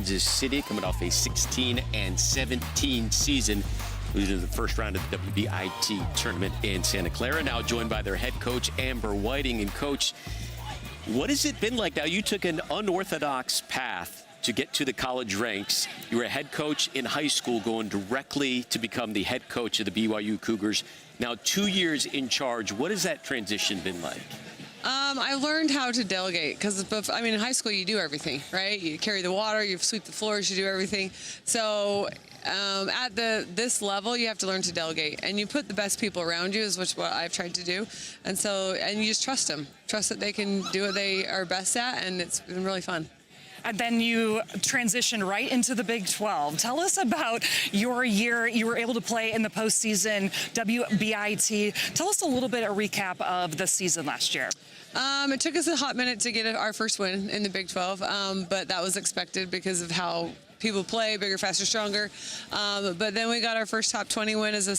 Kansas City, coming off a 16-17 season, losing the first round of the WBIT tournament in Santa Clara. Now joined by their head coach, Amber Whiting. And Coach, what has it been like? Now, you took an unorthodox path to get to the college ranks. You were a head coach in high school, going directly to become the head coach of the BYU Cougars. Now 2 years in charge. What has that transition been like? I learned how to delegate because, in high school you do everything, right? You carry the water, you sweep the floors, you do everything. So at this level, you have to learn to delegate, and you put the best people around you, is what I've tried to do. And you just trust them, trust that they can do what they are best at, and it's been really fun. And then you transitioned right into the Big 12. Tell us about your year. You were able to play in the postseason, WBIT. Tell us a little bit, a recap of the season last year. It took us a hot minute to get our first win in the Big 12, but that was expected because of how people play, bigger, faster, stronger. But then we got our first top 20 win as a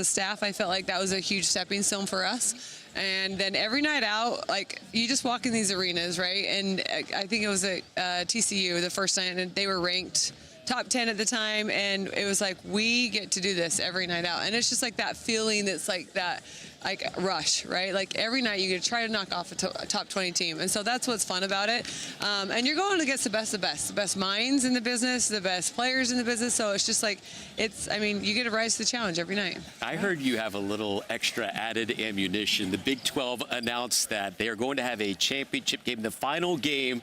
staff. I felt like that was a huge stepping stone for us. And then every night out, like, you just walk in these arenas, right? And I think it was at TCU the first night, and they were ranked top 10 at the time, and it was like, we get to do this every night out. And it's just like that feeling that's like that, like, rush, right? Like, every night you get to try to knock off a top 20 team. And so that's what's fun about it. And you're going against the best minds in the business, the best players in the business. So it's just like, you get to rise to the challenge every night. I heard you have a little extra added ammunition. The Big 12 announced that they are going to have a championship game, the final game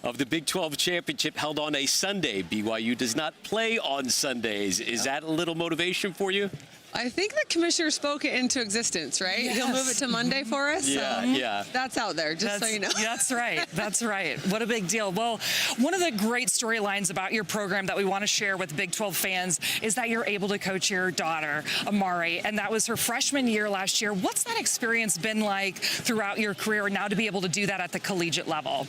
of the Big 12 championship, held on a Sunday. BYU does not play on Sundays. Is that a little motivation for you? I think the commissioner spoke it into existence, right? Yes. He'll move it to Monday for us. Yeah. That's out there, so you know. That's right. That's right. What a big deal. Well, one of the great storylines about your program that we want to share with Big 12 fans is that you're able to coach your daughter, Amari, and that was her freshman year last year. What's that experience been like throughout your career now to be able to do that at the collegiate level?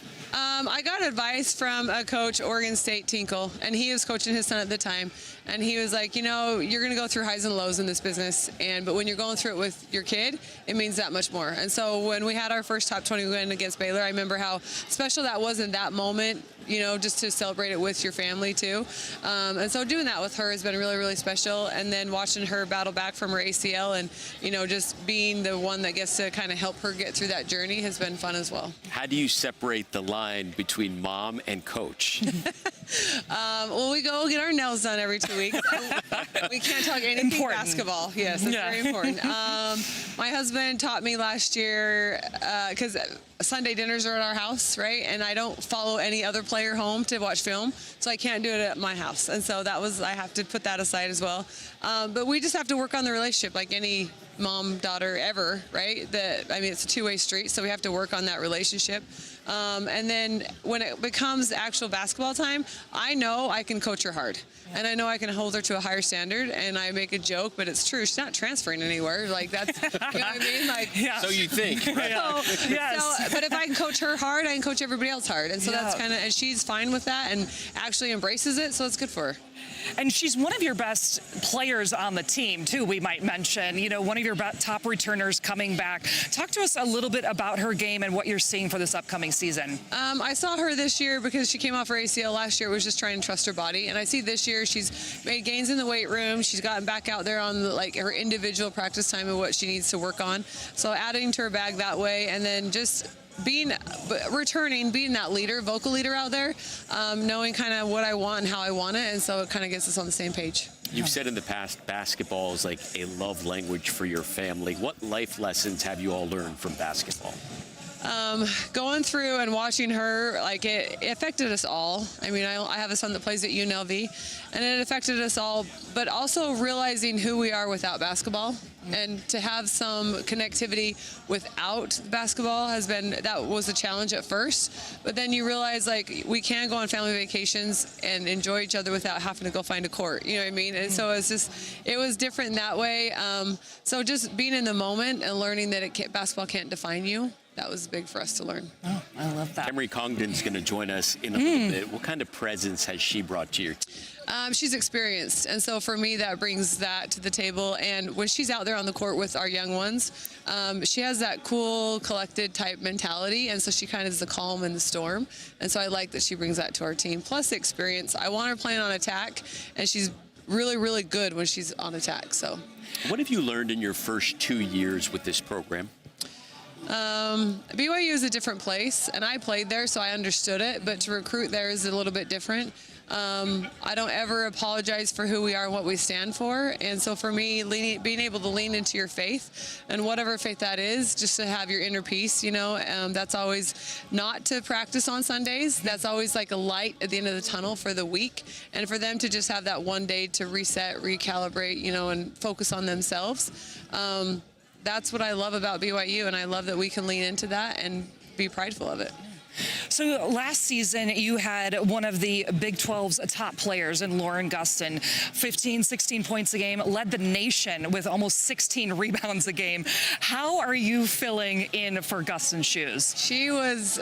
I got advice from a coach, Oregon State, Tinkle, and he was coaching his son at the time. And he was like, you're going to go through highs and lows in this business, but when you're going through it with your kid, it means that much more. And so when we had our first top 20 win against Baylor, I remember how special that was in that moment, just to celebrate it with your family too. And so doing that with her has been really, really special. And then watching her battle back from her ACL and, just being the one that gets to kind of help her get through that journey has been fun as well. How do you separate the line between mom and coach? Well, we go get our nails done every 2 weeks. We can't talk anything basketball. Yes, it's very important. My husband taught me last year, because Sunday dinners are at our house, right? And I don't follow any other player home to watch film, so I can't do it at my house. And so I have to put that aside as well. But we just have to work on the relationship like any mom-daughter ever, right? It's a two-way street, so we have to work on that relationship. And then when it becomes actual basketball time, I know I can coach her hard. And I know I can hold her to a higher standard, and I make a joke, but it's true. She's not transferring anywhere. Like, that's, you know what I mean? Like, yeah. So you think. Right? But if I can coach her hard, I can coach everybody else hard. And so that's and she's fine with that and actually embraces it, so it's good for her. And she's one of your best players on the team, too, we might mention. One of your top returners coming back. Talk to us a little bit about her game and what you're seeing for this upcoming season. I saw her this year because she came off her ACL last year, was just trying to trust her body. And I see this year she's made gains in the weight room. She's gotten back out there on her individual practice time and what she needs to work on. So adding to her bag that way, and then just being that leader, vocal leader out there, knowing kind of what I want and how I want it, and so it kind of gets us on the same page. You've said in the past, basketball is like a love language for your family. What life lessons have you all learned from basketball? Going through and watching her, it affected us all. I have a son that plays at UNLV, and it affected us all, but also realizing who we are without basketball. And to have some connectivity without basketball that was a challenge at first. But then you realize, we can go on family vacations and enjoy each other without having to go find a court. You know what I mean? And so it was different in that way. So just being in the moment and learning that basketball can't define you. that was big for us to learn. Oh, I love that. Emery Congdon's going to join us in a little bit. What kind of presence has she brought to your team? She's experienced, and so for me, that brings that to the table. And when she's out there on the court with our young ones, she has that cool, collected type mentality, and so she kind of is the calm in the storm. And so I like that she brings that to our team. Plus the experience. I want her playing on attack, and she's really, really good when she's on attack. So, what have you learned in your first 2 years with this program? BYU is a different place, and I played there, so I understood it. But to recruit there is a little bit different. I don't ever apologize for who we are and what we stand for. And so for me, being able to lean into your faith, and whatever faith that is, just to have your inner peace, that's always not to practice on Sundays. That's always like a light at the end of the tunnel for the week. And for them to just have that one day to reset, recalibrate, and focus on themselves. That's what I love about BYU, and I love that we can lean into that and be prideful of it. So last season, you had one of the Big 12's top players in Lauren Gustin, 15, 16 points a game, led the nation with almost 16 rebounds a game. How are you filling in for Gustin's shoes? She was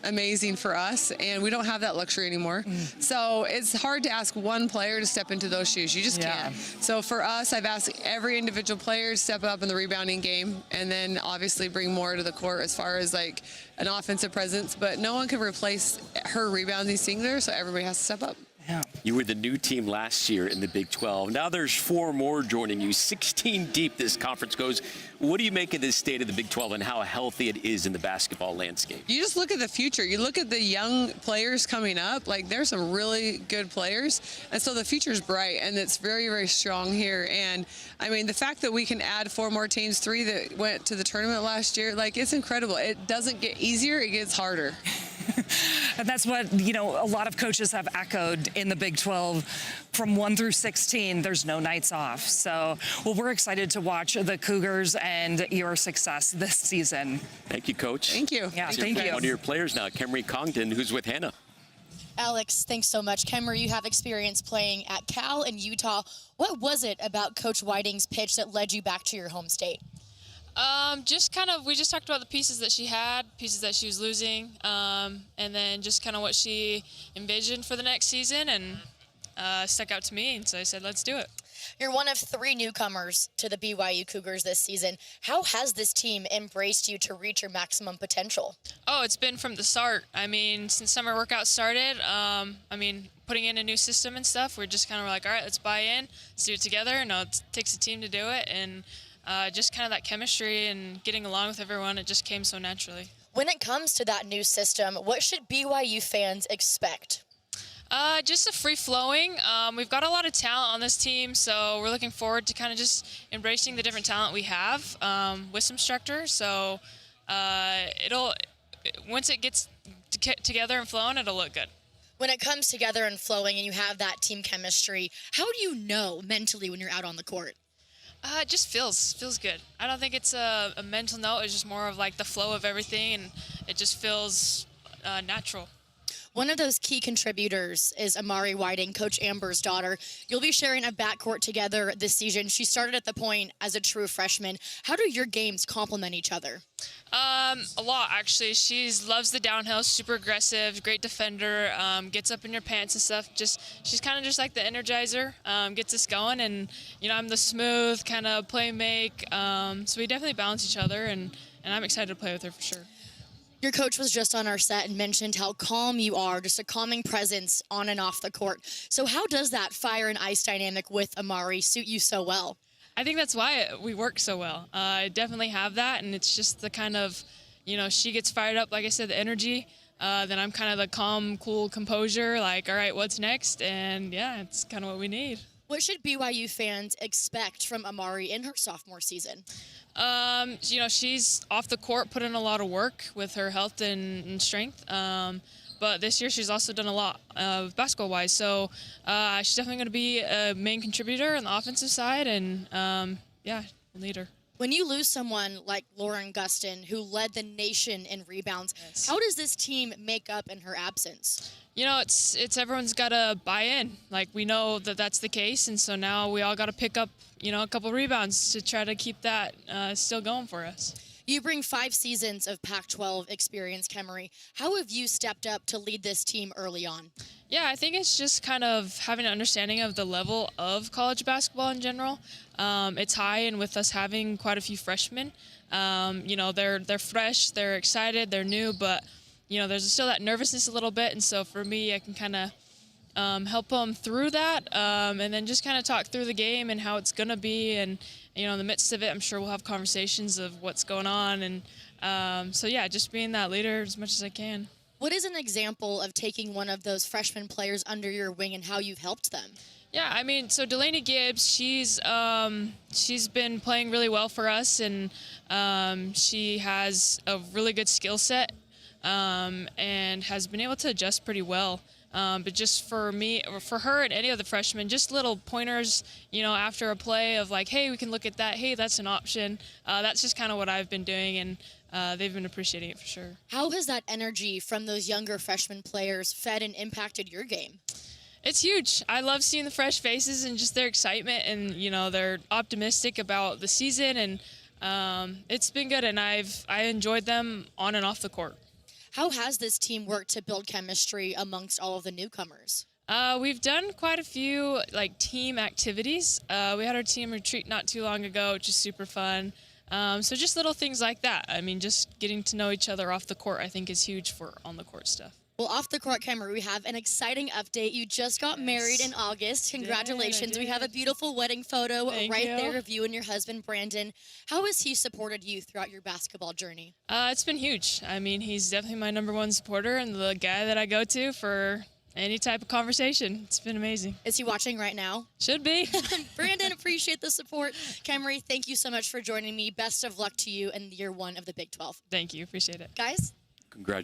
amazing for us, and we don't have that luxury anymore. So it's hard to ask one player to step into those shoes. You just can't. So for us, I've asked every individual player to step up in the rebounding game, and then obviously bring more to the court as far as like an offensive presence. But no one can replace her rebounding singular, so everybody has to step up. Yeah. You were the new team last year in the Big 12. Now there's 4 more joining you. 16 deep this conference goes. What do you make of this state of the Big 12 and how healthy it is in the basketball landscape? You just look at the future. You look at the young players coming up. Like, there's some really good players. And so the future's bright, and it's very, very strong here. And, I mean, the fact that we can add 4 more teams, 3 that went to the tournament last year, like, it's incredible. It doesn't get easier. It gets harder. And that's what, a lot of coaches have echoed in the Big 12. From 1 through 16, there's no nights off. So, we're excited to watch the Cougars and your success this season. Thank you, Coach. Thank you. Yeah, thank you. One of your players now, Emery Congdon, who's with Hannah. Alex, thanks so much. Emery, you have experience playing at Cal and Utah. What was it about Coach Whiting's pitch that led you back to your home state? We just talked about the pieces that she had, pieces that she was losing, and then just kind of what she envisioned for the next season, and stuck out to me, and so I said, let's do it. You're one of 3 newcomers to the BYU Cougars this season. How has this team embraced you to reach your maximum potential? Oh, it's been from the start. I mean, since summer workouts started, putting in a new system and stuff, we're just kind of like, all right, let's buy in, let's do it together. It takes a team to do it, and just kind of that chemistry and getting along with everyone, it just came so naturally. When it comes to that new system, what should BYU fans expect? Just a free-flowing. We've got a lot of talent on this team, so we're looking forward to kind of just embracing the different talent we have with some structure. So once it gets together and flowing, it'll look good. When it comes together and flowing and you have that team chemistry, how do you know mentally when you're out on the court? It just feels good. I don't think it's a mental note. It's just more of like the flow of everything, and it just feels natural. One of those key contributors is Amari Whiting, Coach Amber's daughter. You'll be sharing a backcourt together this season. She started at the point as a true freshman. How do your games complement each other? A lot, actually. She loves the downhill, super aggressive, great defender, gets up in your pants and stuff. She's kind of just like the energizer, gets us going. And, I'm the smooth kind of play make. So we definitely balance each other, and I'm excited to play with her for sure. Your coach was just on our set and mentioned how calm you are, just a calming presence on and off the court. So how does that fire and ice dynamic with Amari suit you so well? I think that's why we work so well. I definitely have that, and it's just the kind of, she gets fired up, like I said, the energy. Then I'm kind of the calm, cool composure, like, all right, what's next? And, yeah, it's kind of what we need. What should BYU fans expect from Amari in her sophomore season? She's off the court, put in a lot of work with her health and strength. But this year she's also done a lot basketball-wise. So she's definitely going to be a main contributor on the offensive side and, leader. When you lose someone like Lauren Gustin, who led the nation in rebounds, yes, how does this team make up in her absence? It's everyone's got to buy in. Like, we know that that's the case, and so now we all got to pick up, a couple rebounds to try to keep that still going for us. You bring 5 seasons of Pac-12 experience, Kemery. How have you stepped up to lead this team early on? Yeah, I think it's just kind of having an understanding of the level of college basketball in general. It's high, and with us having quite a few freshmen, they're fresh, they're excited, they're new, but there's still that nervousness a little bit, and so for me, I can kind of help them through that, and then just kind of talk through the game and how it's gonna be, and in the midst of it, I'm sure we'll have conversations of what's going on, and just being that leader as much as I can. What is an example of taking one of those freshman players under your wing and how you've helped them? Yeah, I mean, so Delaney Gibbs, she's been playing really well for us, and she has a really good skill set, and has been able to adjust pretty well. But just for me, or for her and any of the freshmen, just little pointers, after a play of like, hey, we can look at that. Hey, that's an option. That's just kind of what I've been doing, and they've been appreciating it for sure. How has that energy from those younger freshman players fed and impacted your game? It's huge. I love seeing the fresh faces and just their excitement, and they're optimistic about the season, and it's been good. And I enjoyed them on and off the court. How has this team worked to build chemistry amongst all of the newcomers? We've done quite a few team activities. We had our team retreat not too long ago, which is super fun. So just little things like that. I mean, just getting to know each other off the court, I think, is huge for on the court stuff. Well, off the court, Kemery, we have an exciting update. You just got married in August. Congratulations. We have a beautiful wedding photo there of you and your husband, Brandon. How has he supported you throughout your basketball journey? It's been huge. I mean, he's definitely my #1 supporter and the guy that I go to for any type of conversation. It's been amazing. Is he watching right now? Should be. Brandon, appreciate the support. Kemery, thank you so much for joining me. Best of luck to you in year 1 of the Big 12. Thank you. Appreciate it. Guys? Congratulations.